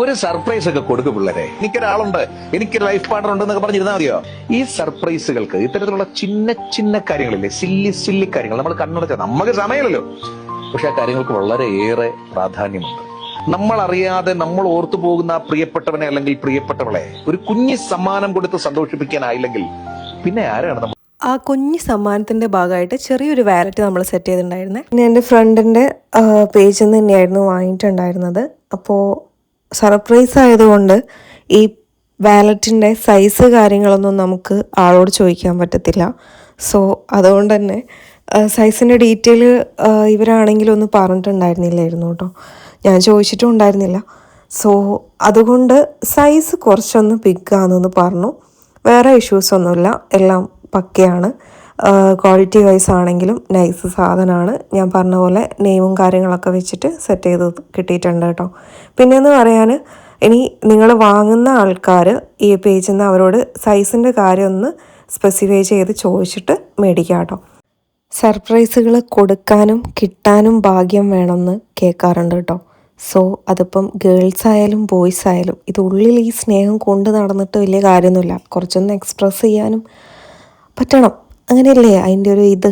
ഒരു സർപ്രൈസ് ഒക്കെ കൊടുക്കും പിള്ളേരെ. എനിക്കൊരാളുണ്ട്, എനിക്ക് ലൈഫ് പാർട്ണർ ഉണ്ടെന്നൊക്കെ പറഞ്ഞിരുന്നാൽ മതിയോ? ഈ സർപ്രൈസുകൾക്ക് ഇത്തരത്തിലുള്ള ചിന്ന ചിന്ന കാര്യങ്ങളില്ലേ, സില്ലി സില്ലി കാര്യങ്ങൾ നമ്മൾ കണ്ണടച്ച നമുക്ക് സമയമില്ലല്ലോ, പക്ഷെ ആ കാര്യങ്ങൾക്ക് വളരെയേറെ പ്രാധാന്യമുണ്ട്. നമ്മൾ അറിയാതെ നമ്മൾ ഓർത്തു പോകുന്ന ആ പ്രിയപ്പെട്ടവനെ അല്ലെങ്കിൽ പ്രിയപ്പെട്ടവളെ ഒരു കുഞ്ഞു സമ്മാനം കൊടുത്ത് സന്തോഷിപ്പിക്കാനായില്ലെങ്കിൽ പിന്നെ ആരാണ് നമ്മൾ? ആ കുഞ്ഞ് സമ്മാനത്തിൻ്റെ ഭാഗമായിട്ട് ചെറിയൊരു വാലറ്റ് നമ്മൾ സെറ്റ് ചെയ്തിട്ടുണ്ടായിരുന്നത്. പിന്നെ എൻ്റെ ഫ്രണ്ടിൻ്റെ പേജിൽ നിന്ന് തന്നെയായിരുന്നു വാങ്ങിയിട്ടുണ്ടായിരുന്നത്. അപ്പോൾ സർപ്രൈസ് ആയതുകൊണ്ട് ഈ വാലറ്റിൻ്റെ സൈസ് കാര്യങ്ങളൊന്നും നമുക്ക് ആളോട് ചോദിക്കാൻ പറ്റത്തില്ല. സോ അതുകൊണ്ട് തന്നെ സൈസിൻ്റെ ഡീറ്റെയിൽ ഇവരാണെങ്കിലും ഒന്നും പറഞ്ഞിട്ടുണ്ടായിരുന്നില്ലായിരുന്നു കേട്ടോ. ഞാൻ ചോദിച്ചിട്ടും ഉണ്ടായിരുന്നില്ല. സോ അതുകൊണ്ട് സൈസ് കുറച്ചൊന്ന് ബിഗ്ഗാണെന്ന് പറഞ്ഞു. വേറെ ഇഷ്യൂസൊന്നുമില്ല, എല്ലാം പക്കയാണ്. ക്വാളിറ്റി വൈസ് ആണെങ്കിലും നൈസ് സാധനമാണ്. ഞാൻ പറഞ്ഞ പോലെ നെയിമും കാര്യങ്ങളൊക്കെ വെച്ചിട്ട് സെറ്റ് ചെയ്ത് കിട്ടിയിട്ടുണ്ട് കേട്ടോ. പിന്നെയെന്ന് പറയാൻ, ഇനി നിങ്ങൾ വാങ്ങുന്ന ആൾക്കാർ ഈ പേജിൽ നിന്ന് അവരോട് സൈസിൻ്റെ കാര്യം ഒന്ന് സ്പെസിഫൈ ചെയ്ത് ചോദിച്ചിട്ട് മേടിക്കാം കേട്ടോ. സർപ്രൈസുകൾ കൊടുക്കാനും കിട്ടാനും ഭാഗ്യം വേണമെന്ന് കേൾക്കാറുണ്ട് കേട്ടോ. സോ അതിപ്പം ഗേൾസ് ആയാലും ബോയ്സ് ആയാലും ഇത് ഉള്ളിൽ ഈ സ്നേഹം കൊണ്ട് നടന്നിട്ട് വലിയ കാര്യമൊന്നുമില്ല. കുറച്ചൊന്ന് എക്സ്പ്രസ് ചെയ്യാനും പറ്റണം, അങ്ങനെയല്ലേ അതിൻ്റെ ഒരു ഇത്.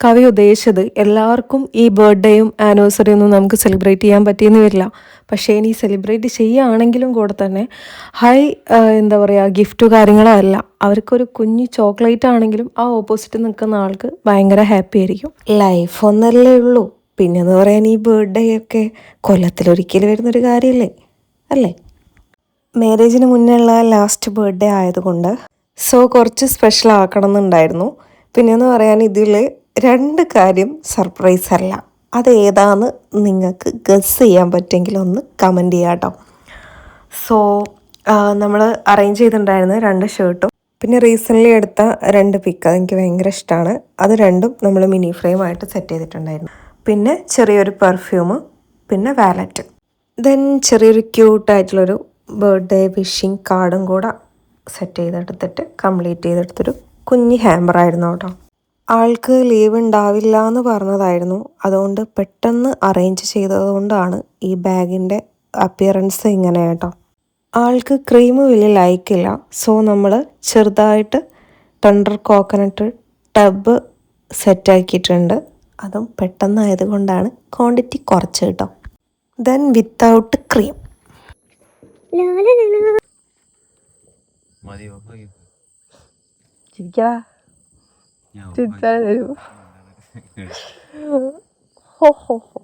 കവി ഉദ്ദേശിച്ചത് എല്ലാവർക്കും ഈ ബർത്ത്ഡേയും ആനിവേഴ്സറിയും ഒന്നും നമുക്ക് സെലിബ്രേറ്റ് ചെയ്യാൻ പറ്റിയെന്ന് വരില്ല. പക്ഷേ ഇനി സെലിബ്രേറ്റ് ചെയ്യുകയാണെങ്കിലും കൂടെ തന്നെ എന്താ പറയുക, ഗിഫ്റ്റ് കാര്യങ്ങളോ അല്ല, അവർക്കൊരു കുഞ്ഞ് ചോക്ലേറ്റ് ആണെങ്കിലും ആ ഓപ്പോസിറ്റ് നിൽക്കുന്ന ആൾക്ക് ഭയങ്കര ഹാപ്പി ആയിരിക്കും. ലൈഫ് ഒന്നല്ലേ ഉള്ളൂ, പിന്നെന്ന് പറയാൻ ഈ ബർത്ത്ഡേ ഒക്കെ കൊല്ലത്തിലൊരിക്കൽ വരുന്നൊരു കാര്യമല്ലേ അല്ലേ. മാരേജിന് മുന്നേ ഉള്ള ലാസ്റ്റ് ബർത്ത്ഡേ ആയതുകൊണ്ട് സോ കുറച്ച് സ്പെഷ്യൽ ആക്കണം എന്നുണ്ടായിരുന്നു. പിന്നെയെന്ന് പറയാൻ ഇതിൽ 2 കാര്യം സർപ്രൈസ് അല്ല. അതേതാന്ന് നിങ്ങൾക്ക് ഗസ് ചെയ്യാൻ പറ്റുമെങ്കിൽ ഒന്ന് കമൻറ്റ് ചെയ്യാം കേട്ടോ. സോ നമ്മൾ അറേഞ്ച് ചെയ്തിട്ടുണ്ടായിരുന്ന 2 ഷർട്ടും പിന്നെ റീസെൻ്റ്ലി എടുത്ത 2 പിക്ക് അതെനിക്ക് ഭയങ്കര ഇഷ്ടമാണ്. അത് രണ്ടും നമ്മൾ മിനി ഫ്രെയിമായിട്ട് സെറ്റ് ചെയ്തിട്ടുണ്ടായിരുന്നു. പിന്നെ ചെറിയൊരു പെർഫ്യൂം, പിന്നെ വാലറ്റ്, ദെൻ ചെറിയൊരു ക്യൂട്ടായിട്ടുള്ളൊരു ബർത്ത്ഡേ വിഷിങ് കാർഡും കൂടെ സെറ്റ് ചെയ്തെടുത്തിട്ട് കംപ്ലീറ്റ് ചെയ്തെടുത്തൊരു കുഞ്ഞ് ഹാമ്പറായിരുന്നു കേട്ടോ. ആൾക്ക് ലീവ് ഉണ്ടാവില്ല എന്ന് പറഞ്ഞതായിരുന്നു. അതുകൊണ്ട് പെട്ടെന്ന് അറേഞ്ച് ചെയ്തതുകൊണ്ടാണ് ഈ ബാഗിൻ്റെ അപ്പിയറൻസ് ഇങ്ങനെ കേട്ടോ. ആൾക്ക് ക്രീം വലിയ ലൈക്കില്ല. സോ നമ്മൾ ചെറുതായിട്ട് ടണ്ടർ കോക്കനട്ട് ടബ് സെറ്റാക്കിയിട്ടുണ്ട്. അതും പെട്ടെന്നായതുകൊണ്ടാണ് ക്വാണ്ടിറ്റി കുറച്ച് കേട്ടോ. Then without cream. ചിരിക്കാ ചിരിച്ചാൽ തരൂ. ഹോ ഹോ ഹോ.